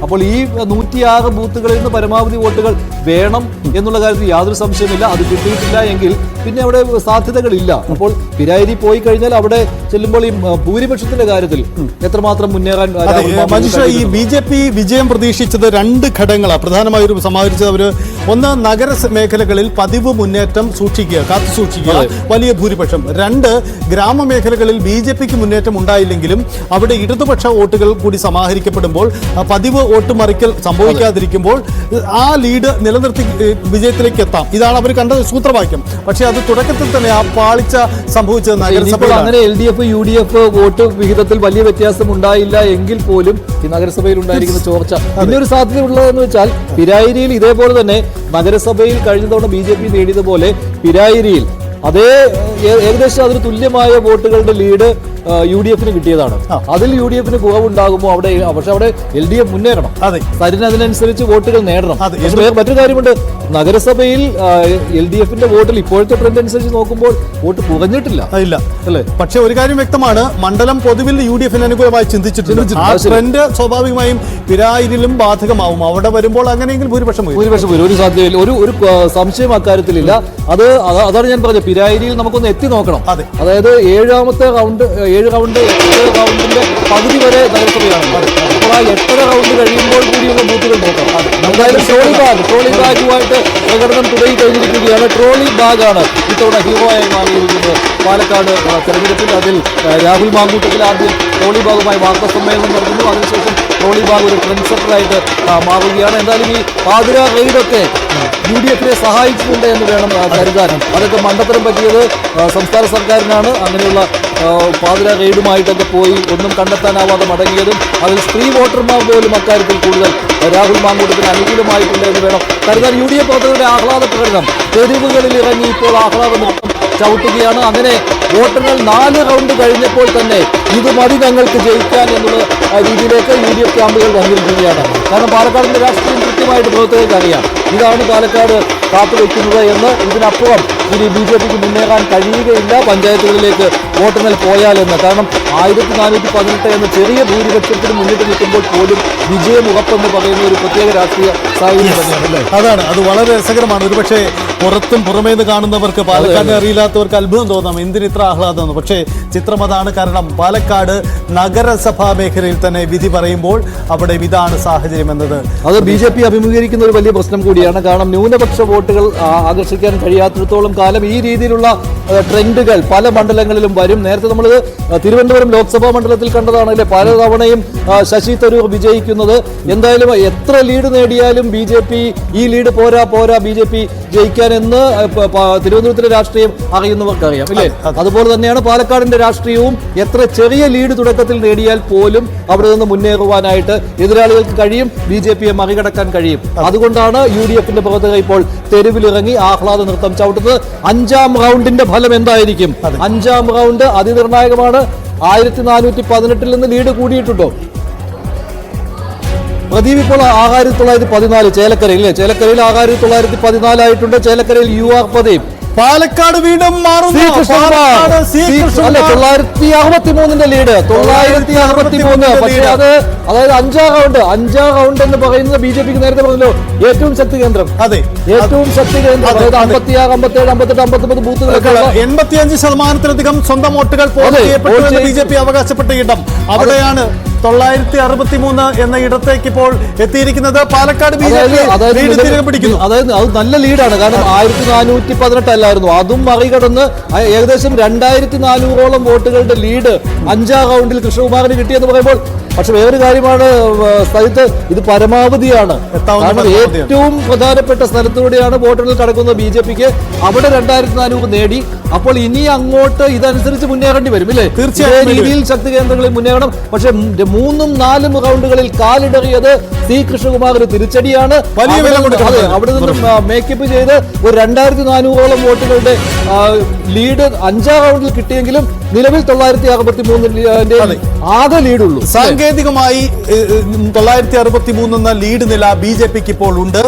അപ്പോൾ ഈ 106 ബൂത്തുകളിൽ നിന്ന് പരമാവധി വോട്ടുകൾ വേണം എന്നുള്ള കാര്യത്തിൽ യാതൊരു സംശയമില്ല. അത് കിട്ടിയിട്ടില്ല എങ്കിൽ പിന്നെ അവിടെ സാധ്യതകളില്ല. അപ്പോൾ പിരായിരി പോയി കഴിഞ്ഞാൽ അവിടെ ചെല്ലുമ്പോൾ ഈ ഭൂരിപക്ഷത്തിന്റെ കാര്യത്തിൽ എത്രമാത്രം മുന്നേറാൻ മനുഷ്യ ഈ BJP വിജയം പ്രതീക്ഷിച്ചത് 2 ഘടകങ്ങളാണ് പ്രധാനമായും സമാഹരിച്ചത്. അവര് ഒന്ന്, നഗര മേഖലകളിൽ പതിവ് മുന്നേറ്റം കാത്തു സൂക്ഷിക്കുക, വലിയ ഭൂരിപക്ഷം. 2, ഗ്രാമമേഖലകളിൽ BJPക്ക് മുന്നേറ്റം ഉണ്ടായില്ലെങ്കിലും അവിടെ ഇടതുപക്ഷ വോട്ടുകൾ കൂടി സമാഹരിക്കപ്പെടുമ്പോൾ പതിവ് വോട്ട് മറിക്കൽ സംഭവിക്കാതിരിക്കുമ്പോൾ ആ ലീഡ് നിലനിർത്തി വിജയത്തിലേക്ക് എത്താം. ഇതാണ് അവർ കണ്ട സൂത്രവാക്യം. പക്ഷേ അത് തുടക്കത്തിൽ തന്നെ ആ പാളിച്ച സംഭവിച്ചത് നഗരസഭയിൽ. അങ്ങനെ LDF UDF വോട്ട് വിഹിതത്തിൽ വലിയ വ്യത്യാസം ഉണ്ടായില്ല എങ്കിൽ പോലും ഈ നഗരസഭയിൽ ഉണ്ടായിരിക്കുന്ന ചോർച്ച ഒരു സാധ്യത ഉള്ളതെന്ന് വെച്ചാൽ പിരായിരിയിൽ ഇതേപോലെ തന്നെ നഗരസഭയിൽ കഴിഞ്ഞ തവണ BJP നേടിയതുപോലെ പിരായിരിയിൽ ഏകദേശം അതിന് തുല്യമായ വോട്ടുകളുടെ ലീഡ് UDFന് കിട്ടിയതാണ്. അതിൽ UDFന് കുറവുണ്ടാകുമോ അവിടെ? പക്ഷെ അവിടെ LDF മുന്നേറണം, സരിന് അതിനനുസരിച്ച് വോട്ടുകൾ നേടണം. മറ്റൊരു കാര്യമുണ്ട്, നഗരസഭയിൽ LDFന്റെ വോട്ടിൽ ഇപ്പോഴത്തെ ട്രെൻഡ് അനുസരിച്ച് നോക്കുമ്പോൾ വോട്ട് കുറഞ്ഞിട്ടില്ല അല്ലേ? പക്ഷെ ഒരു കാര്യം വ്യക്തമാണ്, മണ്ഡലം പൊതുവിൽ UDFന് അനുകൂലമായി ചിന്തിച്ചിട്ടുണ്ട്. ആ ട്രെൻഡ് സ്വാഭാവികമായും പിരായിരിലും ബാധകമാവും. അവിടെ വരുമ്പോൾ അങ്ങനെയെങ്കിൽ ഭൂരിപക്ഷം വരും. ഒരു സാധ്യതയില്ല, ഒരു സംശയം അക്കാര്യത്തിലില്ല. അതാണ് ഞാൻ പറഞ്ഞത്, പിരായിരിയിൽ നമുക്കൊന്ന് എത്തി നോക്കണം. അതായത് 7ാമത്തെ റൗണ്ട് 7 റൗണ്ട് 8 റൗണ്ടിന്റെ പകുതി വരെ നഗരസഭയാണ്. അപ്പോൾ ആ 8ാം റൗണ്ട് കഴിയുമ്പോൾ കൂടിയുള്ള ബൂത്തുകൾ നോക്കാം. എന്തായാലും ട്രോളി ബാഗുമായിട്ട് പ്രകടനം തുടങ്ങി കഴിഞ്ഞിരിക്കുകയാണ്. ട്രോളി ബാഗാണ് ഇത്തവണ ഹീറോയായി മാറിയിരിക്കുന്നത് പാലക്കാട് തെരഞ്ഞെടുപ്പിൽ. അതിൽ രാഹുൽ മാങ്കൂട്ടത്തിൽ ആദ്യം ട്രോളി ബാഗുമായി വാർത്താ സമ്മേളനം നടത്തുന്നു. അതിനുശേഷം ട്രോളി ബാഗ് ഒരു ട്രെൻഡ് സെറ്ററായിട്ട് മാറുകയാണ്. എന്തായാലും ഈ പാതിര റെയ്ഡൊക്കെ UDFനെ സഹായിച്ചിട്ടുണ്ട് എന്ന് വേണം കരുതാൻ. അതൊക്കെ മണ്ടത്തരം പറ്റിയത് സംസ്ഥാന സർക്കാരിനാണ്. അങ്ങനെയുള്ള പാതിര റെയ്ഡുമായിട്ടൊക്കെ പോയി ഒന്നും കണ്ടെത്താനാവാതെ മടങ്ങിയതും അതിൽ സ്ത്രീ വോട്ടർമാർ പോലും അക്കാര്യത്തിൽ കൂടുതൽ രാഹുൽ മാങ്കൂട്ടത്തിന് അനുകൂലമായിട്ടുണ്ട് എന്ന് വേണം കരുതാൻ. UDF പ്രവർത്തകരുടെ ആഹ്ലാദ പ്രകടനം തെരുവുകളിൽ ഇറങ്ങി ഇപ്പോൾ ആഹ്ലാദ നൃത്തം ചവിട്ടുകയാണ്. അങ്ങനെ വോട്ടുകൾ 4 റൗണ്ട് കഴിഞ്ഞപ്പോൾ തന്നെ ഇത് മതി ഞങ്ങൾക്ക് ജയിക്കാൻ എന്നുള്ള രീതിയിലേക്ക് UDF ക്യാമ്പുകൾ വന്നിരിക്കുകയാണ്. കാരണം പാലക്കാടിന്റെ രാഷ്ട്രീയം കൃത്യമായിട്ട് പ്രവർത്തകർക്ക് അറിയാം. ഇതാണ് പാലക്കാട് കാത്തുവെക്കുന്നത് എന്ന്. ഇതിനപ്പുറം ഇനി BJPക്ക് മുന്നേറാൻ കഴിയുകയില്ല പഞ്ചായത്തുകളിലേക്ക് വോട്ടെണ്ണൽ പോയാലെന്ന്. കാരണം 1418 എന്ന ചെറിയ ഭൂരിപക്ഷത്തിന് മുന്നിട്ട് നിൽക്കുമ്പോൾ പോലും വിജയം ഉറപ്പെന്ന് പറയുന്ന ഒരു പ്രത്യേക രാഷ്ട്രീയ സാഹചര്യം തന്നെയാണ്. അതാണ്, അത് വളരെ രസകരമാണ്. ഒരുപക്ഷെ പുറത്തും പുറമേന്ന് കാണുന്നവർക്ക്, പാലക്കാട് അറിയില്ലാത്തവർക്ക് അത്ഭുതം തോന്നാം എന്തിന് ഇത്ര ആഹ്ലാദമെന്ന്. പക്ഷേ ചിത്രം അതാണ്. കാരണം പാലക്കാട് നഗരസഭാ മേഖലയിൽ തന്നെ വിധി പറയുമ്പോൾ അവിടെ ഇതാണ് സാഹചര്യം എന്നത് അത് BJP അഭിമുഖീകരിക്കുന്ന ഒരു വലിയ പ്രശ്നം കൂടിയാണ്. കാരണം ന്യൂനപക്ഷ വോട്ടുകൾ ആകർഷിക്കാൻ കഴിയാത്തിടത്തോളം കാലം ഈ രീതിയിലുള്ള ട്രെൻഡുകൾ പല മണ്ഡലങ്ങളിലും വരും. നേരത്തെ നമ്മൾ തിരുവനന്തപുരം ലോക്സഭാ മണ്ഡലത്തിൽ കണ്ടതാണല്ലേ, പല തവണയും ശശി തരൂർ വിജയിക്കുന്നത്. എന്തായാലും എത്ര ലീഡ് നേടിയാലും BJP ഈ ലീഡ് പോരാ BJP ജയിക്കാനെന്ന് തിരുവനന്തപുരത്തിലെ രാഷ്ട്രീയം അറിയുന്നവർക്കറിയാം അല്ലേ? അതുപോലെ തന്നെയാണ് പാലക്കാടിന്റെ രാഷ്ട്രീയവും. എത്ര ചെറിയ ലീഡ് തുടക്കത്തിൽ നേടിയാൽ പോലും അവിടെ നിന്ന് മുന്നേറുവാനായിട്ട് എതിരാളികൾക്ക് കഴിയും, BJPയെ മറികടക്കാൻ കഴിയും. അതുകൊണ്ടാണ് UDFന്റെ പ്രവർത്തകർ ഇപ്പോൾ തെരുവിലിറങ്ങി ആഹ്ലാദ നൃത്തം ചവിട്ടുന്നത്. 5ാം റൗണ്ടിന്റെ ഫലം എന്തായിരിക്കും? 5ാം റൗണ്ട് അതിനിർണായകമാണ്. 1418 നിന്ന് ലീഡ് കൂടിയിട്ടുണ്ടോ? പ്രദീപ് ഇപ്പോൾ 6914 ചേലക്കരയിൽ 6914 ആയിട്ടുണ്ട്. ചേലക്കരയിൽ UR പ്രദീപ്. പാലക്കാട് വീണ്ടും മാറുന്നു. 963 ലീഡ് 963. പക്ഷേ അതായത് 5ാം റൗണ്ട് എന്ന് പറയുന്നത് BJPക്ക് നേരത്തെ പറഞ്ഞല്ലോ ഏറ്റവും ശക്തി കേന്ദ്രം. ഏറ്റവും ശക്തി കേന്ദ്രം. അതായത് 56, 57, 58, 59 ബൂത്തുകളൊക്കെ 85% സ്വന്തം വോട്ടുകൾ BJP അവകാശപ്പെട്ട ഇടം അവിടെയാണ്. 963 എന്ന ഇടത്തേക്ക് ഇപ്പോൾ എത്തിയിരിക്കുന്നത് പാലക്കാട് പിടിക്കുന്നു. അതായത് അത് നല്ല ലീഡാണ്. കാരണം 1418 അല്ലായിരുന്നു, അതും മറികടന്ന് ഏകദേശം 2400ഓളം വോട്ടുകളുടെ ലീഡ് 5ാം റൗണ്ടിൽ കൃഷ്ണകുമാറിന് കിട്ടിയെന്ന് പറയുമ്പോൾ. പക്ഷെ വേറൊരു കാര്യമാണ് സ്ഥലത്ത്, ഇത് പരമാവധിയാണ്. കാരണം ഏറ്റവും പ്രധാനപ്പെട്ട സ്ഥലത്തൂടെയാണ് വോട്ടുകൾ കടക്കുന്നത് BJPക്ക്. അവിടെ 2400 നേടി. അപ്പോൾ ഇനി അങ്ങോട്ട് ഇതനുസരിച്ച് മുന്നേറേണ്ടി വരും ഇല്ലേ? തീർച്ചയായും രീതിയിൽ ശക്തി കേന്ദ്രങ്ങളിൽ മുന്നേറണം. പക്ഷെ 3ഉം 4ഉം റൗണ്ടുകളിൽ കാലിടറിയത് C കൃഷ്ണകുമാറിന് തിരിച്ചടിയാണ്. അവിടെ നിന്നും മേക്കപ്പ് ചെയ്ത് ഒരു 2400ഓളം വോട്ടുകളുടെ ലീഡ് 5ാം റൗണ്ടിൽ കിട്ടിയെങ്കിലും നിലവിൽ 963 ആകെ ലീഡുള്ളൂ. സാങ്കേതികമായി 963 എന്ന ലീഡ് നില BJPക്ക് ഇപ്പോൾ ഉണ്ട്.